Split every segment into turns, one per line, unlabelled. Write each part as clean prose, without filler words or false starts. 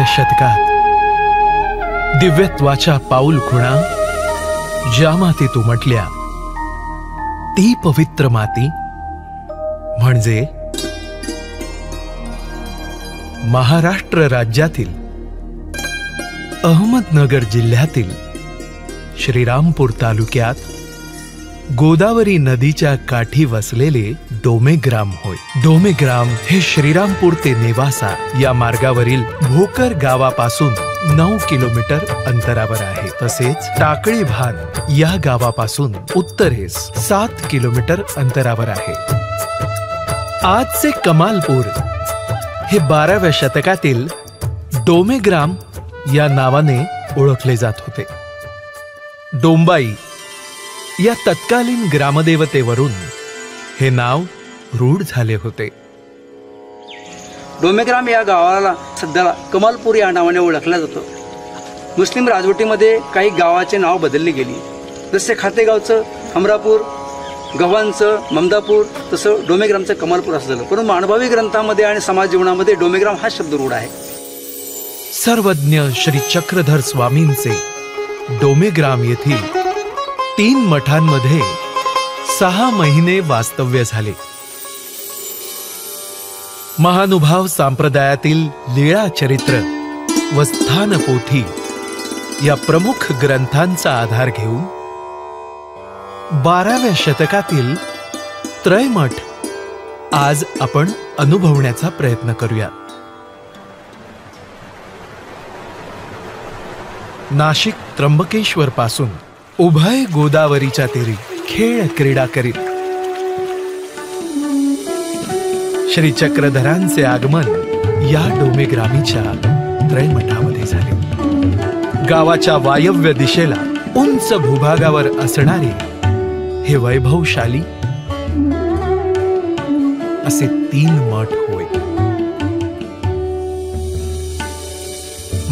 शतकात दिव्यत्वाच्या पाऊल खुणा ज्या मातीत उमटल्या ती पवित्र माती म्हणजे महाराष्ट्र राज्यातील अहमदनगर जिल्ह्यातील श्रीरामपूर तालुक्यात गोदावरी नदीच्या काठी वसलेले डोमेग्राम होय। डोमेग्राम हे श्रीरामपूर ते नेवासा या मार्गावरील भोकर गावापासून 9 किलोमीटर अंतरावर आहे। तसेच टाकळी भान या गावापासून उत्तरेस 7 किलोमीटर अंतरावर आहे। आजचे कमालपूर हे 12व्या शतकातील डोमेग्राम या नावाने ओळखले जात होते। डोंबाई या तत्कालीन ग्रामदेवतेवरून हे नाव रूढ झाले होते।
डोमेग्राम या गावाला सध्याला कमालपूर या नावाने ओळखलं जातं। मुस्लिम राजवटीमध्ये काही गावाचे नाव बदलली गेली, जसे खातेगावचं हमरापूर, गव्हाणचं ममदापूर, तसं डोमेग्रामचं कमालपूर असं झालं। पण मानभावी ग्रंथामध्ये आणि समाज जीवनामध्ये डोमेग्राम हा शब्द रूढ आहे।
सर्वज्ञ श्री चक्रधर स्वामींचे डोमेग्राम येथील 3 मठांमध्ये 6 महिने वास्तव्य झाले। महानुभाव संप्रदायातील लीळा चरित्र व स्थानपोथी या प्रमुख ग्रंथांचा आधार घेऊन 12व्या शतकातील त्रयमठ आज आपण अनुभवण्याचा प्रयत्न करूया। नाशिक त्र्यंबकेश्वर पासून उभय गोदावरीच्या तीरी खेळ क्रीडा करीत श्री चक्रधरांचे आगमन या डोमेग्रामीच्या त्रयमठामध्ये झाले। गावाच्या वायव्य दिशेला उंच भूभागावर असणारे हे वैभवशाली असे 3 मठ होय।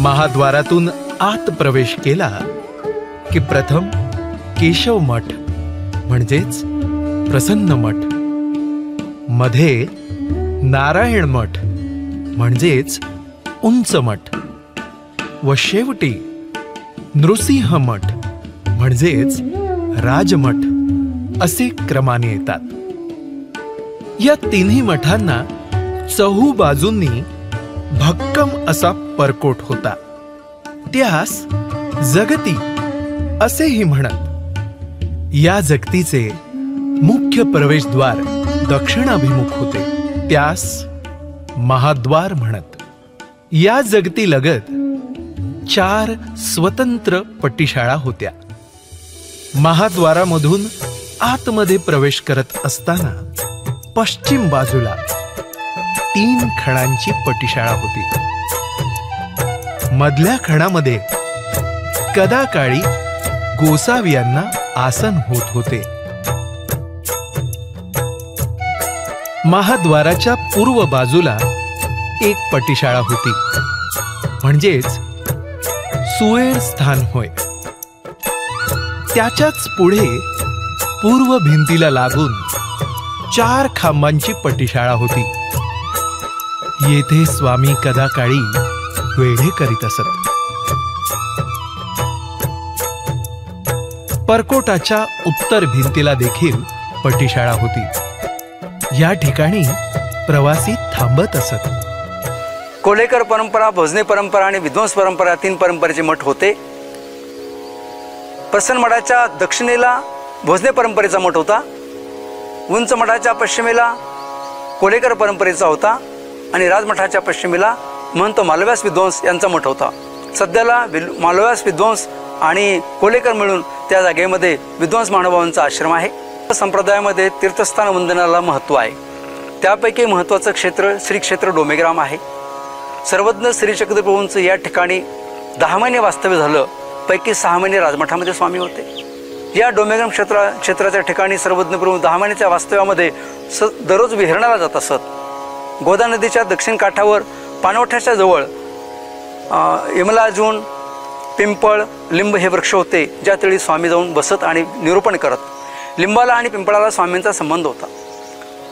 महाद्वारातून आत प्रवेश केला की प्रथम केशव मठ म्हणजेच प्रसन्न मठ, मध्ये नारायण मठ म्हणजेच उंच मठ व शेवटी नृसिंह मठ म्हणजेच राजमठ असे क्रमाने येतात। या 3ही मठांना चहू बाजूंनी भक्कम असा परकोट होता, त्यास जगती असेही म्हणत। या जगतीचे मुख्य प्रवेशद्वार दक्षिणाभिमुख होते, त्यास महाद्वार म्हणत। या जगती लगत 4 स्वतंत्र पट्टीशाळा होत्या। महाद्वारामधून आतमध्ये प्रवेश करत असताना पश्चिम बाजूला 3 खणांची पट्टीशाळा होती। मधल्या खणामध्ये कदाकाळी गोसावियांना आसन होत होते। महाद्वाराच्या पूर्व बाजूला एक पट्टीशाळा होती, म्हणजेच सुएळ स्थान होय। त्याच्याच पुढे पूर्व भिंतीला लागून 4 खांबांची पट्टीशाळा होती। येथे स्वामी कदाकाळी वेढे करीत असत। परकोटाच्या उत्तर भिंतीला देखील पट्टीशाळा होती। या ठिकाणी प्रवासी थांबत असत।
कोलेकर परंपरा, भोजने परंपरा आणि विद्वंस परंपरा 3 परंपरेचे मठ होते। प्रसन्न मठाच्या दक्षिणेला भोजने परंपरेचा मठ होता, उंच मठाच्या पश्चिमेला कोलेकर परंपरेचा होता आणि राजमठाच्या पश्चिमेला महंत मालव्यास विद्वांस यांचा मठ होता। सध्याला मालव्यास विद्वांस आणि कोलेकर मिळून त्या जागेमध्ये विद्वांस महानुभावांचा आश्रम आहे। संप्रदायामध्ये तीर्थस्थान वंदनाला महत्त्व आहे। त्यापैकी महत्त्वाचं क्षेत्र श्री क्षेत्र डोमेग्राम आहे। सर्वज्ञ श्री चक्रधरप्रभूंचं या ठिकाणी 10 महिने वास्तव्य झालं, पैकी 6 महिने राजमठामध्ये स्वामी होते। या डोमेग्राम क्षेत्राच्या ठिकाणी सर्वज्ञ प्रभू 10 महिन्याच्या वास्तव्यामध्ये दररोज विहरणाला जात असत। गोदा नदीच्या दक्षिण काठावर पाणवठ्याच्या जवळ यमलाजून, पिंपळ, लिंब हे वृक्ष होते, ज्या तळी स्वामी जाऊन बसत आणि निरूपण करत। लिंबाला आणि पिंपळाला स्वामींचा संबंध होता।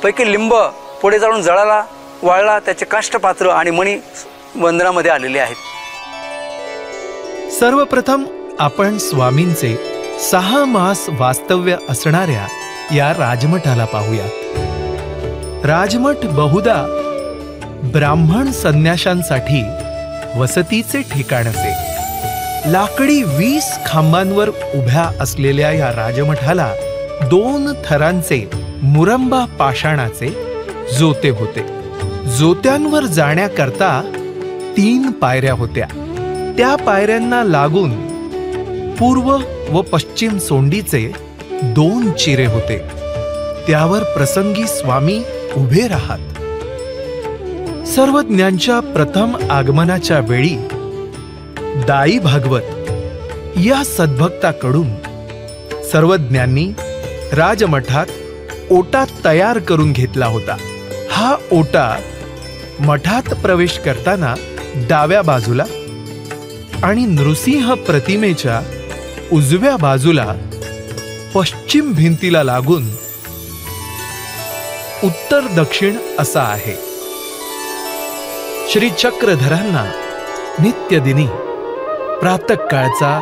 पैकी लिंब पुढे जाऊन जळाला वाळला, त्याचे काष्टपात्र आणि मणी वंदनामध्ये आलेले आहेत।
सर्वप्रथम आपण स्वामींचे 6 मास वास्तव्य असणाऱ्या या राजमठाला पाहूयात. राजमठ बहुधा ब्राह्मण संन्याशांसाठी वसतीचे ठिकाण असे. लाकडी 20 खांबांवर उभ्या असलेल्या या राजमठाला 2 थरांचे मुरंबा पाषाणाचे जोते होते. जोत्यांवर जाण्याकरता 3 पायऱ्या होत्या. त्या पायऱ्यांना लागून पूर्व व पश्चिम सोंडीचे 2 चिरे होते. त्यावर प्रसंगी स्वामी उभे राहत. सर्वज्ञांच्या प्रथम आगमनाच्या वेळी दाई भागवत या सद्भक्ताकडून सर्वज्ञांनी राजमठात ओटा तयार करून घेतला होता. हा ओटा मठात प्रवेश करताना डाव्या बाजूला आणि नृसिंह प्रतिमेच्या उजव्या बाजूला पश्चिम भिंतीला लागून उत्तर दक्षिण असा आहे. श्री चक्रधरांना नित्यदिनी प्रातःकाळचा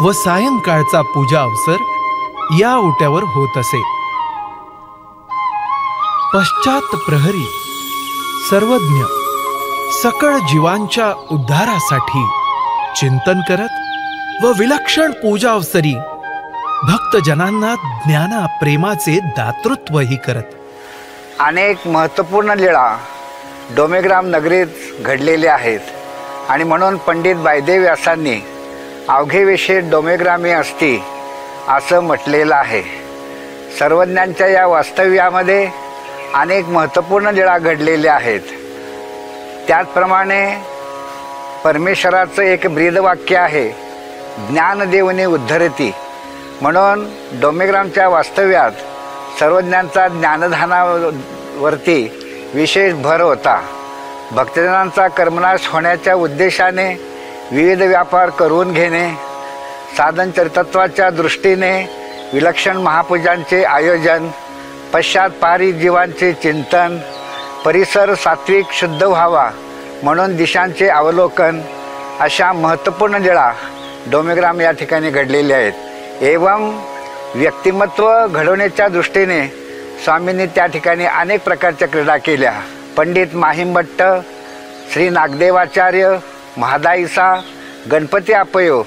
व सायंकाळचा पूजा अवसर या ओट्यावर होत असे. पश्चात प्रहरी सर्वज्ञ सकळ जीवांच्या उद्धारासाठी चिंतन करत व विलक्षण पूजा अवसरी भक्तजनांना ज्ञाना प्रेमाचे दातृत्वही करत.
अनेक महत्त्वपूर्ण लीळा डोमेग्राम नगरीत घडलेल्या आहेत आणि म्हणून पंडित बायदेव व्यासांनी अवघे विषय डोमेग्रामी असती असं म्हटलेलं आहे. सर्वज्ञांच्या या वास्तव्यामध्ये अनेक महत्त्वपूर्ण लीळा घडलेल्या आहेत. त्याचप्रमाणे परमेश्वराचं एक ब्रीदवाक्य आहे, ज्ञानदेवने उद्धरती. म्हणून डोमेग्रामच्या वास्तव्यात सर्वज्ञांचा ज्ञानदानावरती विशेष भर होता. भक्तजनांचा कर्मनाश होण्याच्या उद्देशाने विविध व्यापार करून घेणे, साधन चरितत्वाच्या दृष्टीने विलक्षण महापूजांचे आयोजन, पश्चात पारी जीवांचे चिंतन, परिसर सात्विक शुद्ध व्हावा म्हणून दिशांचे अवलोकन, अशा महत्त्वपूर्ण लीळा डोमेग्राम या ठिकाणी घडलेल्या आहेत. एवं व्यक्तिमत्व घडवण्याच्या दृष्टीने स्वामींनी त्या ठिकाणी अनेक प्रकारच्या क्रीडा केल्या. पंडित माहिमभट्ट, श्री नागदेवाचार्य, महादाईसा, गणपती अपयो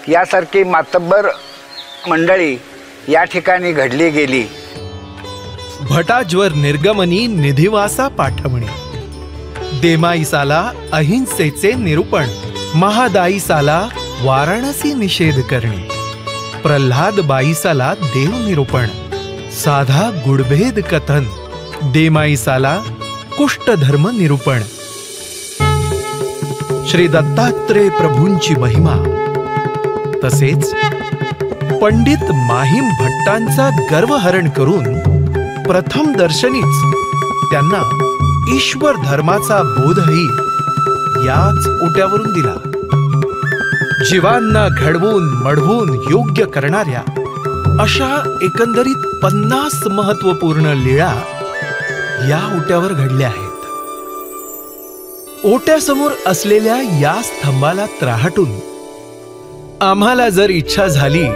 यासारखी मातब्बर मंडळी या ठिकाणी घडली गेली.
भटाज्वर निर्गमनी निधिवासा पाठवणी, देमाईसाला अहिंसेचे निरूपण, महादाईसाला वाराणसी निषेध करणे, प्रल्हाद बाईसाला देव निरूपण, साधा गुडभेद कथन, देमाईसाला कुष्ठधर्म निरूपण. श्री दत्तात्रेय प्रभूंची महिमा तसेच पंडित माहिम भट्टांचा गर्वहरण करून प्रथम दर्शनीच त्यांना ईश्वर धर्माचा बोधही याच ओट्यावरून दिला. जीवांना घडवून मढवून योग्य करणाऱ्या अशा एकंदरीत 50 महत्वपूर्ण लीळा या ओट्यावर घडल्या आहेत. ओट्यासमोर असलेल्या या स्तंभाला त्राहटून आम्हाला जर इच्छा झाली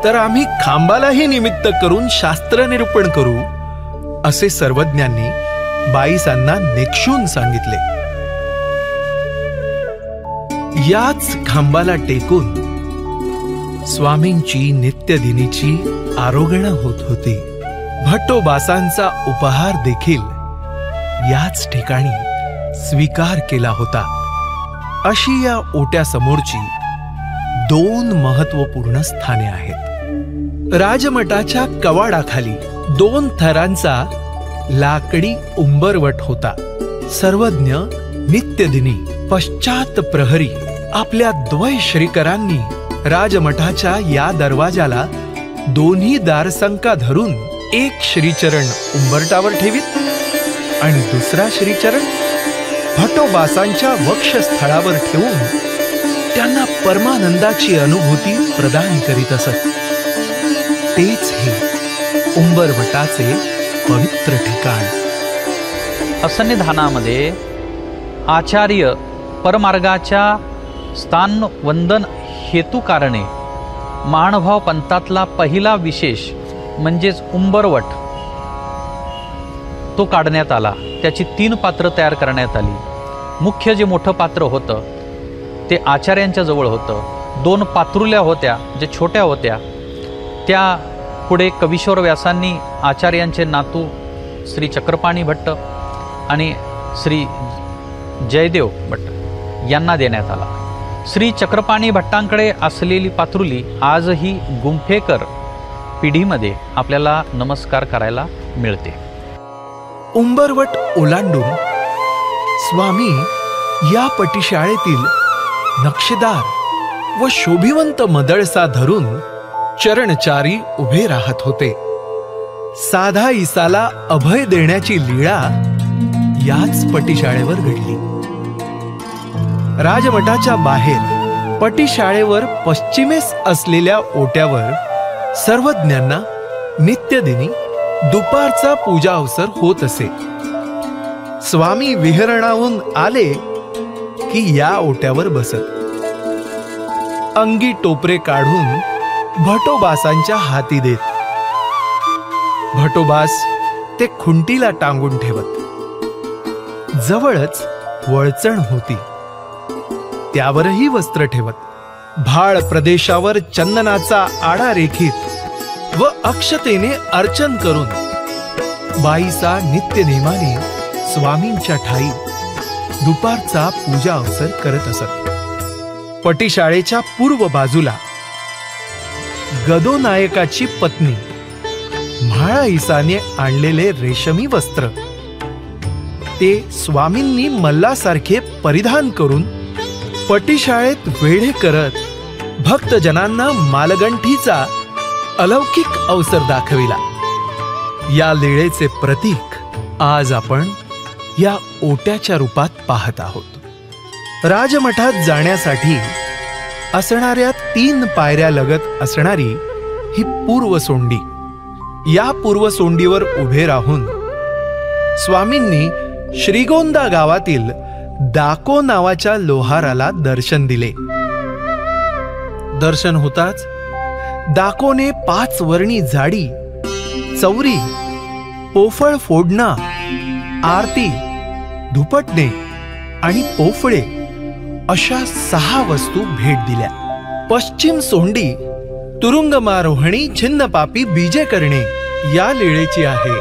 तर आम्ही खांबालाही निमित्त करून शास्त्र निरूपण करू, असे सर्वज्ञांनी बाईसांना निक्षून सांगितले. याच खांबाला टेकून स्वामींची नित्यदिनीची आरोगणा होत होती. भट्टोबासांचा उपहार देखील याच ठिकाणी स्वीकार केला होता. अशी या ओट्यासमोरची 2 महत्वपूर्ण स्थाने आहेत. राजमठाच्या कवाडाखाली 2 थरांचा लाकडी उंबरवट होता. सर्वज्ञ नित्यदिनी पश्चात प्रहरी आपल्या द्वय श्रीकरांनी राजमठाच्या या दरवाजाला दोन्ही दारसंका धरून एक श्रीचरण उंबरटावर ठेवीत आणि दुसरा श्रीचरण भट्टोबासांच्या वक्षस्थळावर ठेवून त्यांना परमानंदाची अनुभूती प्रदान करीत असत. तेच हे उंबरवटाचे पवित्र ठिकाण.
असन्निधानामध्ये आचार्य परमार्गाच्या स्थान वंदन हेतुकारणे महानुभाव पंथातला पहिला विशेष म्हणजेच उंबरवट तो काढण्यात आला. त्याची 3 पात्र तयार करण्यात आली. मुख्य जे मोठं पात्र होतं ते आचार्यांच्या जवळ होतं. 2 पात्रुल्या होत्या जे छोट्या होत्या. त्या पुढे कवीश्वर व्यासांनी आचार्यांचे नातू श्री चक्रपाणी भट्ट आणि श्री जयदेव भट्ट यांना देण्यात आला. श्री चक्रपाणी भट्टांकडे असलेली पात्रुली आजही गुंफेकर पिढीमध्ये आपल्याला नमस्कार करायला मिळते.
उंबरवट ओलांडून स्वामी या पटीशाळेतील नक्षीदार व शोभिवंत मदळसा धरून चरणचारी उभे राहत होते. साधा ईसाला अभय देण्याची लीळा याच पटीशाळेवर घडली. राजमठाच्या बाहेर पटीशाळेवर पश्चिमेस असलेल्या ओट्यावर सर्वज्ञांना नित्यदिनी दुपारचा पूजा अवसर होत असे. स्वामी विहरणाहून आले की या ओट्यावर बसत. अंगी टोपरे काढून भटोबासांच्या हाती देत. भटोबास ते खुंटीला टांगून ठेवत. जवळच वळचण होती, त्यावरही वस्त्र ठेवत. भाळ प्रदेशावर चंदनाचा आडा रेखीत व अक्षतेने अर्चन करून बाईसा नित्यनेमाने स्वामींच्या ठाई दुपारचा पूजा अवसर करत असत. पटीशाळेच्या पूर्व बाजूला गदोनायकाची पत्नी म्हाळा ईसाने आणलेले रेशमी वस्त्र ते स्वामींनी मल्लासारखे परिधान करून पटीशाळेत वेढे करत भक्तजनांना मालगंठीचा अलौकिक अवसर दाखविला. या लीळेचे प्रतीक आज आपण या ओट्याच्या रूपात पाहत आहोत. राजमठात जाण्यासाठी असणाऱ्या 3 पायऱ्या लगत असणारी ही पूर्वसोंडी. या पूर्वसोंडीवर उभे राहून स्वामींनी श्रीगोंदा गावातील दाको नावाच्या लोहाराला दर्शन दिले. दर्शन होताच दाकोने 5 वर्णी झाडी, चौरी, पोफळ फोडणा, आरती, धुपटणे आणि पोफळे अशा 6 वस्तू भेट दिल्या. पश्चिम सोंडी तुरुंगमारोहणी छिन्नपापी बीजे करणे या लीळेची आहे.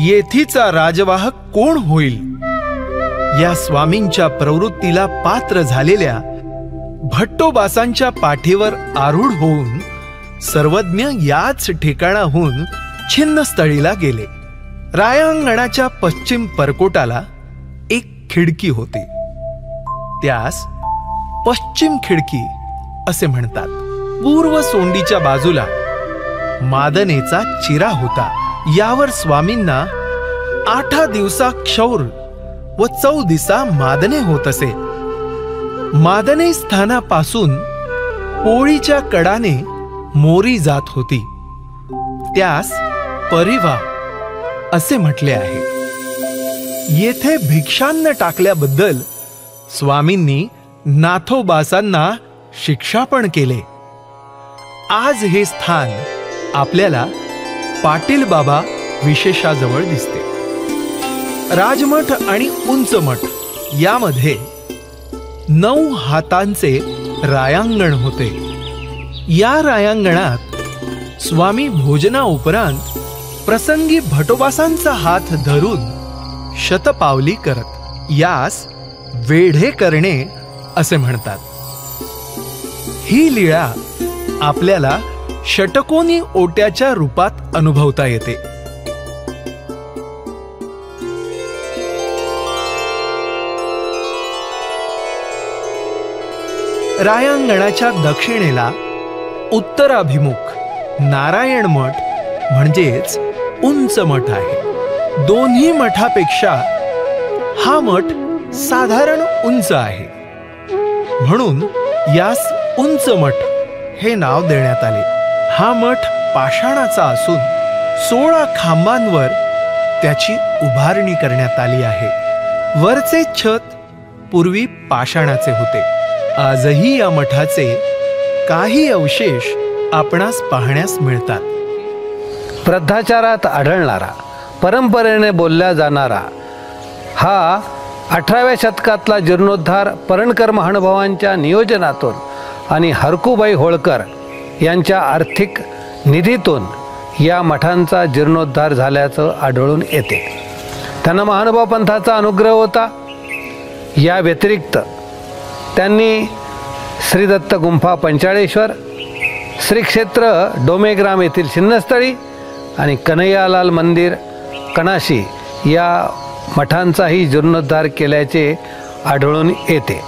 येथीचा राजवाहक कोण होईल या स्वामींच्या प्रवृत्तीला पात्र झालेल्या भट्टोबासांच्या पाठीवर आरूढ होऊन सर्वज्ञ याच ठिकाणाहून छिन्नस्थळीला गेले. रायांगणाच्या पश्चिम परकोटाला एक खिडकी होती. त्यास पश्चिम खिडकी असे म्हणतात. पूर्व सोंडीच्या बाजूला मादनेचा चिरा होता. यावर स्वामींना 8 दिवसा क्षौर व 14 मादने होत असे. मादने स्थानापासून पोळीच्या कडाने मोरी जात होती. त्यास परिवा असे म्हटले आहे. येथे भिक्षान्न टाकल्याबद्दल स्वामींनी नाथोबासांना शिक्षापण केले. आज हे स्थान आपल्याला पाटील बाबा विशेषाजवळ दिसते. राजमठ आणि उंचमठ यामध्ये 9 हातांचे रायांगण होते. या रायांगणात स्वामी भोजना उपरांत प्रसंगी भटोबासांचा हात धरून शतपावली करत. यास वेढे करणे असे म्हणतात. ही लीळा आपल्याला षटकोनी ओट्याच्या रूपात अनुभवता येते. रायांगणाच्या दक्षिणेला उत्तराभिमुख नारायण मठ म्हणजेच उंच मठ आहे. दोन्ही मठापेक्षा हा मठ साधारण उंच आहे, म्हणून यास उंच मठ हे नाव देण्यात आले. हा मठ पाषाणाचा असून 16 खांबांवर त्याची उभारणी करण्यात आली आहे. वरचे छत पूर्वी पाषाणाचे होते. आजही या मठाचे काही अवशेष आपणास पाहण्यास मिळतात.
प्रद्धाचारात आढळणारा, परंपरेने बोलला जाणारा हा 18व्या शतकातला जीर्णोद्धार परणकर महानुभावांच्या नियोजनातून आणि हरकूबाई होळकर यांच्या आर्थिक निधीतून या मठांचा जीर्णोद्धार झाल्याचं आढळून येते. त्यांना महानुभाव पंथाचा अनुग्रह होता. या व्यतिरिक्त त्यांनी श्री दत्त गुंफा पंचाळेश्वर, श्री क्षेत्र डोमेग्राम येथील शिन्नस्थळी आणि कन्हैयालाल मंदिर कणाशी या मठांचाही जीर्णोद्धार केल्याचे आढळून येते.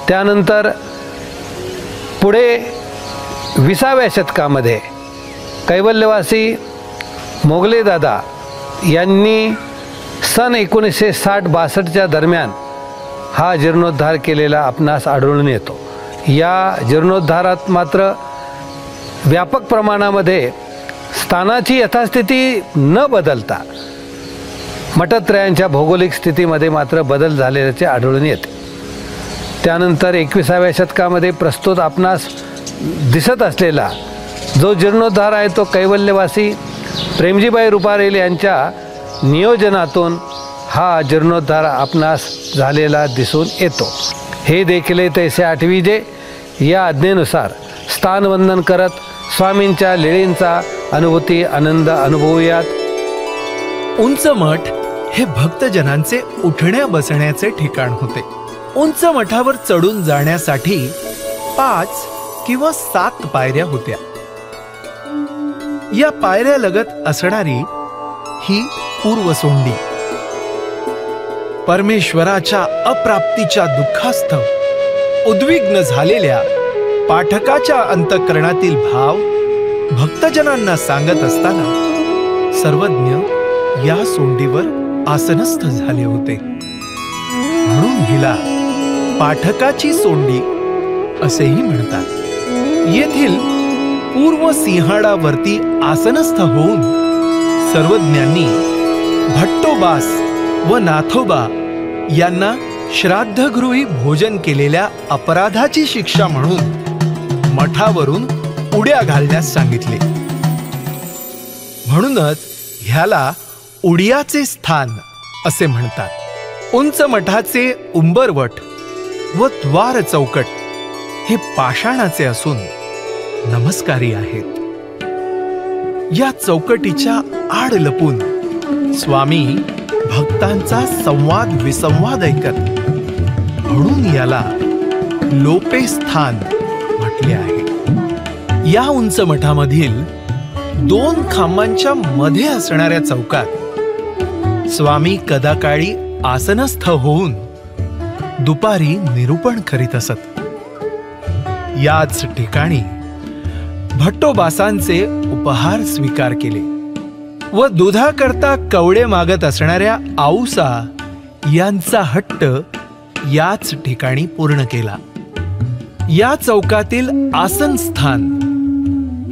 त्यानंतर पुढे 20व्या शतकामध्ये कैवल्यवासी मोगलेदादा यांनी सन 1960-62च्या दरम्यान हा जीर्णोद्धार केलेला आपणास आढळून येतो. या जीर्णोद्धारात मात्र व्यापक प्रमाणामध्ये स्थानाची यथास्थिती न बदलता मठत्रयांच्या भौगोलिक स्थितीमध्ये मात्र बदल झालेल्याचे आढळून येते. त्यानंतर 21व्या शतकामध्ये प्रस्तुत आपणास दिसत असलेला जो जीर्णोद्धार आहे तो कैवल्यवासी प्रेमजीबाई रुपारेल यांच्या नियोजनातून हा जीर्णोद्धार आपणास झालेला दिसून येतो. हे देखील तैसे आठविजे या आज्ञेनुसार स्थानवंदन करत स्वामींच्या लीळेंचा अनुभूती आनंद अनुभवूयात.
उंच मठ हे भक्तजनांचे उठण्या बसण्याचे ठिकाण होते. उंच मठावर चढून जाण्यासाठी 5 किंवा 7 पायऱ्या होत्या. या पायऱ्या लगत असणारी ही पूर्वसोंडी परमेश्वराच्या अप्राप्तीच्या दुःखास्थ उद्विग्न झालेल्या पाठकाच्या अंतःकरणातील भाव भक्तजनांना सांगत असताना सर्वज्ञ या सोंडीवर आसनस्थ झाले होते. म्हणून हिला पाठकाची सोंडी असेही म्हणतात. येथील पूर्व सिंहाडावरती आसनस्थ होऊन सर्वज्ञांनी भट्टोबास व नाथोबा यांना श्राद्धगृही भोजन केलेल्या अपराधाची शिक्षा म्हणून मठावरून उड्या घालण्यास सांगितले. म्हणूनच ह्याला उडियाचे स्थान असे म्हणतात. उंच मठाचे उंबरवट व द्वार चौकट हे पाषाणाचे असून नमस्कारी आहेत. या चौकटीच्या आड लपून स्वामी भक्तांचा संवाद विसंवाद ऐकत, म्हणून याला लोपेस्थान म्हटले आहे. या उंच मठामधील 2 खांबांच्या मध्ये असणाऱ्या चौकात स्वामी कदाकाळी आसनस्थ होऊन दुपारी निरूपण करीत असत. याच ठिकाणी भट्टोबासांचे उपहार स्वीकार केले व दुधाकरता कवडे मागत असणाऱ्या आऊसा यांचा हट्ट याच ठिकाणी पूर्ण केला. या चौकातील आसन स्थान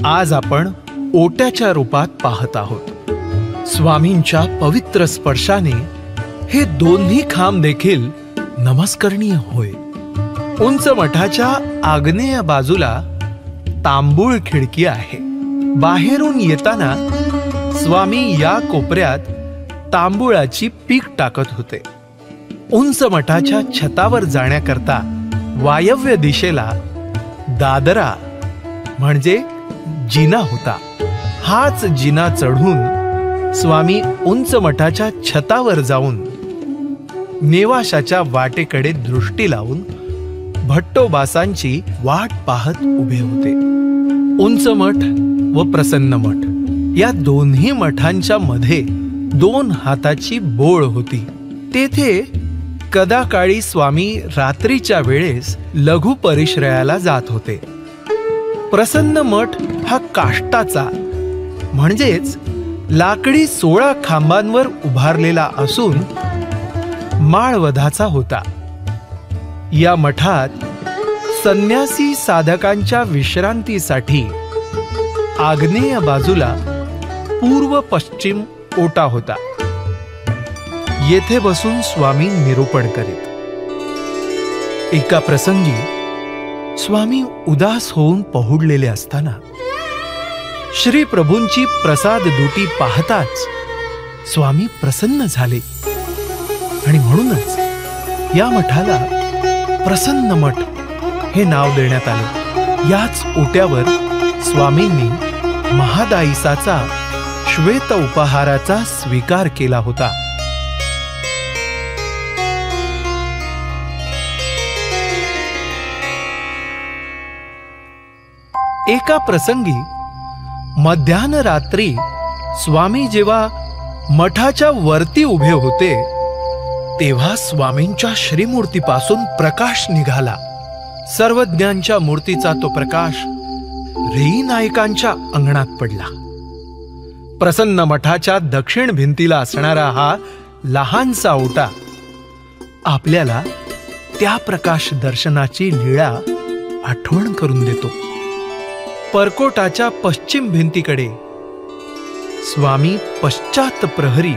आज आपण ओट्याच्या रूपात पाहत आहोत. स्वामींच्या पवित्र स्पर्शाने हे दोन्ही खांब देखील नमस्करणीय होय. उंच मठाच्या आग्नेय बाजूला तांबूळ खिडकी आहे. बाहेरून येताना स्वामी या कोपऱ्यात तांबूळाची पीक टाकत होते. उंच मठाच्या छतावर जाण्याकरता वायव्य दिशेला दादरा म्हणजे जिना होता. हाच जिना चढून स्वामी उंच मठाच्या छतावर जाऊन नेवाशाच्या वाटेकडे दृष्टी लावून भट्टोबासांची वाट पाहत उभे होते. उंच मठ व प्रसन्न मठ या दोन्ही मठांच्या मध्ये 2 हाताची बोळ होती. तेथे कदाकाळी स्वामी रात्रीच्या वेळेस लघु परिश्रयाला जात होते. प्रसन्न मठ हा काष्टाचा म्हणजेच लाकडी 16 खांबांवर उभारलेला असून माळवधाचा होता. या मठात संन्यासी साधकांच्या विश्रांतीसाठी आग्नेय बाजूला पूर्व पश्चिम ओटा होता. येथे बसून स्वामी निरूपण करीत. एका प्रसंगी स्वामी उदास होऊन पहुडलेले असताना श्री प्रभूंची प्रसाद दुटी पाहताच स्वामी प्रसन्न झाले आणि म्हणूनच या मठाला प्रसन्न मठ हे नाव देण्यात आले। याच ओट्यावर स्वामींनी महादायिसाचा श्वेत उपहाराचा स्वीकार केला होता। एका प्रसंगी मध्यान्ह रात्री स्वामी जेव्हा मठाच्या वरती उभे होते तेव्हा स्वामींच्या श्रीमूर्तीपासून प्रकाश निघाला। सर्वज्ञांच्या मूर्तीचा तो प्रकाश रेई नायकांच्या अंगणात पडला। प्रसन्न मठाच्या दक्षिण भिंतीला असणारा हा लहानसा ओटा आपल्याला त्या प्रकाश दर्शनाची लीळा आठवण करून देतो। परकोटाच्या पश्चिम भिंतीकडे स्वामी पश्चात प्रहरी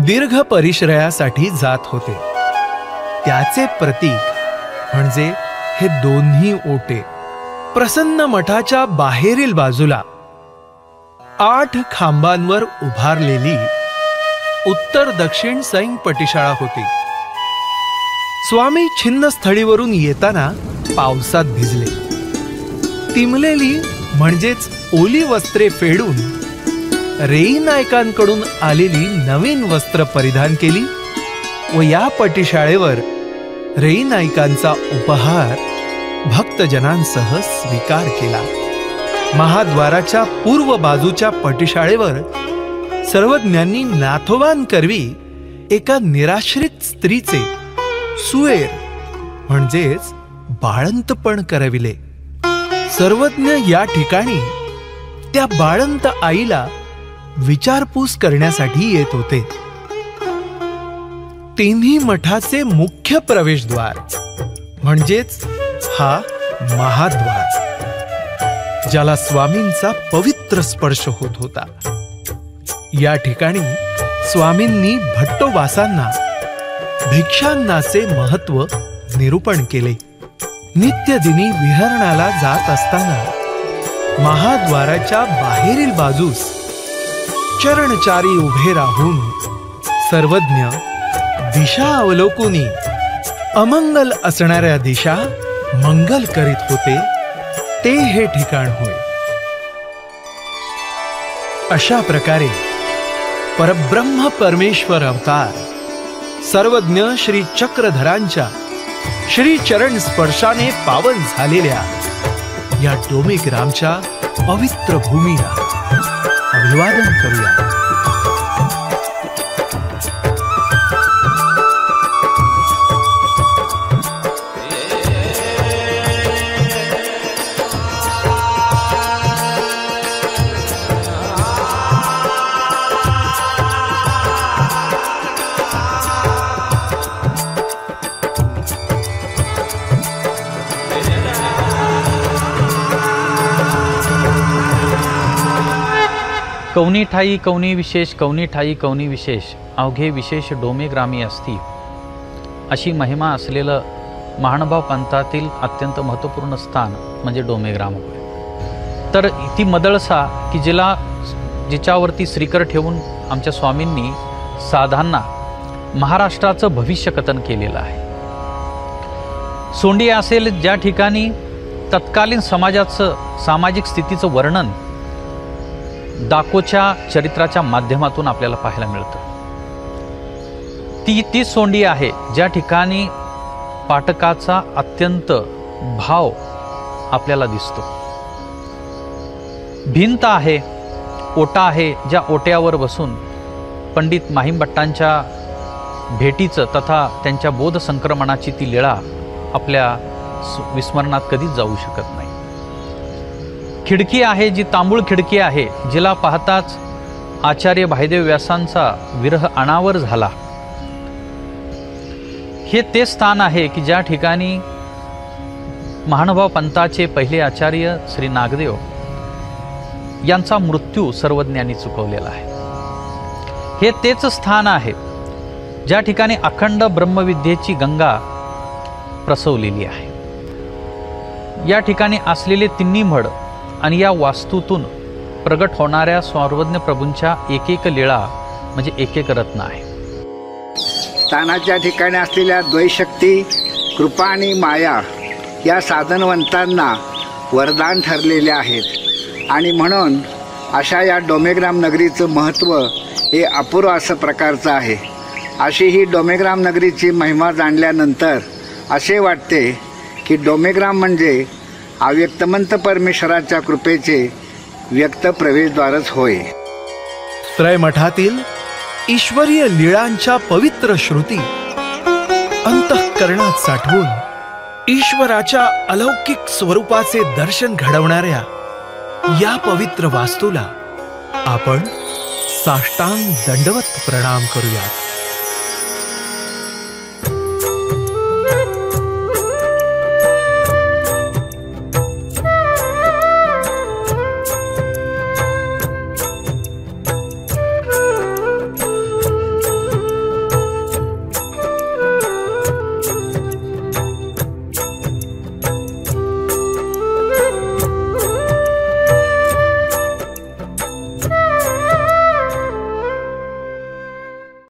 दीर्घ परिश्रयासाठी जात होते। त्याचे प्रतीक म्हणजे हे दोन्ही ओटे। प्रसन्न मठाच्या बाहेरील बाजूला 8 खांबांवर उभारलेली उत्तर दक्षिण सैन पटिशाळा होती। स्वामी छिन्नस्थळीवरून येताना पावसात भिजले। तिमलेली म्हणजेच ओली वस्त्रे फेडून रेई नायकांकडून आलेली नवीन वस्त्र परिधान केली व या पटिशाळेवर रेई नायकांचा उपहार भक्तजनांसह स्वीकार केला। महाद्वाराच्या पूर्व बाजूच्या पटिशाळेवर सर्वज्ञांनी नाथोबान करवी एका निराश्रित स्त्रीचे सुएर म्हणजेच बाळंतपण करविले। सर्वज्ञ या ठिकाणी त्या बाळंत आईला विचारपूस करण्यासाठी येत होते। तिन्ही मठाचे मुख्य प्रवेशद्वार म्हणजेच हा महाद्वार ज्याला स्वामींचा पवित्र स्पर्श होत होता। या ठिकाणी स्वामींनी भट्टोबासांना भिक्षांनाचे महत्व निरूपण केले। नित्यदिनी विहरणाला जात असताना महाद्वाराच्या बाहेरील बाजूस चरणचारी उभे राहून सर्वज्ञ दिशा अवलोकुनी अमंगल असणाऱ्या दिशा मंगल करीत होते ते हे ठिकाण होय। अशा प्रकारे परब्रह्म परमेश्वर अवतार सर्वज्ञ श्री चक्रधरांच्या श्री चरण स्पर्शाने पावन झालेल्या या डोमेग्रामच्या पवित्र भूमीला अभिवादन करूया।
कौनी ठाई कौनी विशेष, कौनी ठाई कौनी विशेष, अवघे विशेष डोमेग्रामी असती, अशी महिमा असलेलं महानुभाव पंथातील अत्यंत महत्त्वपूर्ण स्थान म्हणजे डोमेग्राम होय। तर ती मदळसा की जिच्यावरती श्रीकर ठेवून आमच्या स्वामींनी साधांना महाराष्ट्राचं भविष्य कथन केलेलं आहे। सोंडी असेल ज्या ठिकाणी तत्कालीन समाजाचं सामाजिक स्थितीचं वर्णन दाकोच्या चरित्राच्या माध्यमातून आपल्याला पाहायला मिळतं। ती सोंडी आहे ज्या ठिकाणी पाठकाचा अत्यंत भाव आपल्याला दिसतो। भिंत आहे, ओटा आहे, ज्या ओट्यावर बसून पंडित माहीमभट्टांच्या भेटीचं तथा त्यांच्या बोध संक्रमणाची ती लीळा आपल्या विस्मरणात कधीच जाऊ शकत नाही। खिडकी आहे जी तांबूळ खिडकी आहे, जिला पाहताच आचार्य भाईदेव व्यासांचा विरह अनावर झाला। हे ते स्थान आहे की ज्या ठिकाणी महानुभाव पंथाचे पहिले आचार्य श्री नागदेव यांचा मृत्यू सर्वज्ञांनी चुकवलेला आहे। हे तेच स्थान आहे ज्या ठिकाणी अखंड ब्रह्मविद्येची गंगा प्रसवलेली आहे। या ठिकाणी असलेले तिन्ही मढ आणि या वास्तूतून प्रगट होणाऱ्या सर्वज्ञ प्रभूंच्या एक एक लीळा म्हणजे एक एक रत्न आहे.
स्थानाच्या ठिकाणी असलेल्या द्वैशक्ती, कृपा आणि माया या साधनवंतांना वरदान ठरलेले आहेत आणि म्हणून अशा या डोमेग्राम नगरीचं महत्त्व हे अपूर्व असं प्रकारचं आहे. अशी ही डोमेग्राम नगरीची महिमा जाणल्यानंतर असे वाटते की डोमेग्राम म्हणजे अव्यक्तमंत परमेश्वराच्या कृपेचे व्यक्त प्रवेशद्वारच होय.
त्रयमठातील ईश्वरीय लीळांच्या पवित्र श्रुती अंतःकरणात साठवून ईश्वराच्या अलौकिक स्वरूपाचे दर्शन घडवणाऱ्या या पवित्र वास्तूला आपण साष्टांग दंडवत प्रणाम करूया.